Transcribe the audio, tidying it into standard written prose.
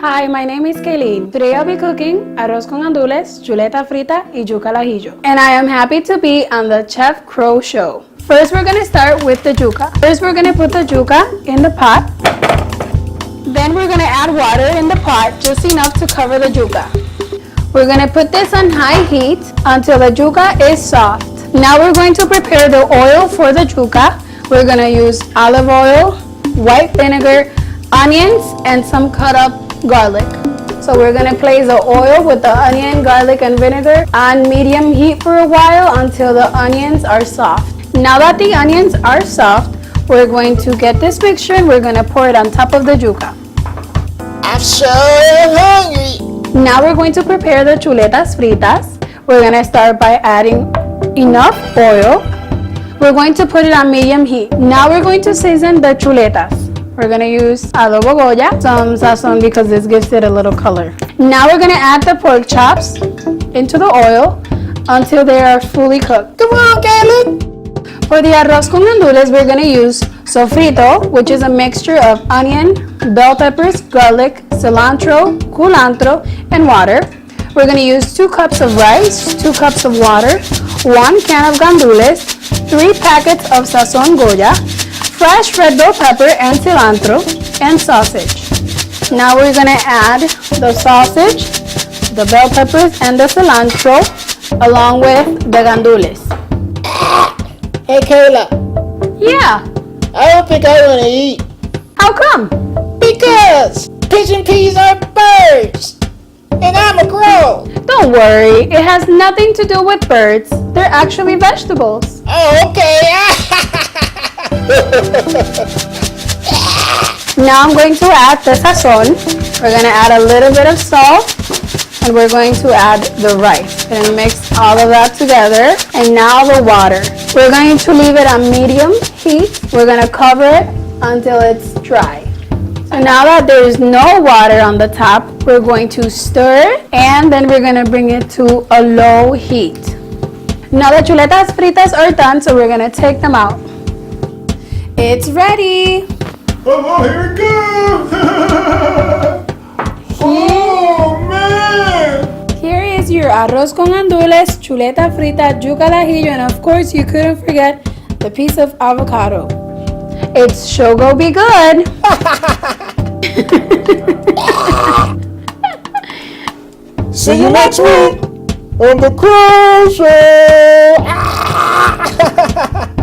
Hi, my name is Keilyn. Today I'll be cooking arroz con gandules, chuleta frita, y yuca al ajillo. And I am happy to be on the Chef Crow show. First, we're gonna start with the yuca. First, we're gonna put the yuca in the pot. Then we're gonna add water in the pot, just enough to cover the yuca. We're gonna put this on high heat until the yuca is soft. Now we're going to prepare the oil for the yuca. We're gonna use olive oil, white vinegar, onions, and some cut up garlic. So we're gonna place the oil with the onion, garlic, and vinegar on medium heat for a while until the onions are soft. Now that the onions are soft, we're going to get this mixture and we're gonna pour it on top of the yuca. I'm so hungry. Now we're going to prepare the chuletas fritas. We're gonna start by adding enough oil. We're going to put it on medium heat. Now we're going to season the chuletas. We're gonna use adobo Goya, some sazon because this gives it a little color. Now we're gonna add the pork chops into the oil until they are fully cooked. Come on, Keilyn. For the arroz con gandules, we're gonna use sofrito, which is a mixture of onion, bell peppers, garlic, cilantro, culantro, and water. We're gonna use 2 cups of rice, 2 cups of water, 1 can of gandules, 3 packets of sazon Goya, fresh red bell pepper and cilantro, and sausage. Now we're gonna add the sausage, the bell peppers, and the cilantro, along with the gandules. Hey, Kayla. Yeah, I don't think I want to eat. how come? Because pigeon peas are birds. And I'm a crow. Don't worry, it has nothing to do with birds. They're actually vegetables. Oh, okay. Now I'm going to add the sazon. We're gonna add a little bit of salt, and we're going to add the rice. And mix all of that together. And now the water. We're going to leave it on medium heat. We're gonna cover it until it's dry. So now that there's no water on the top, we're going to stir it, and then we're gonna bring it to a low heat. Now the chuletas fritas are done, so we're gonna take them out. It's ready. Oh, here it comes! Oh, man! Here is your arroz con gandules, chuleta frita, yuca al ajillo, and of course you couldn't forget the piece of avocado. It's sure go be good. See you next week on the Crow Show.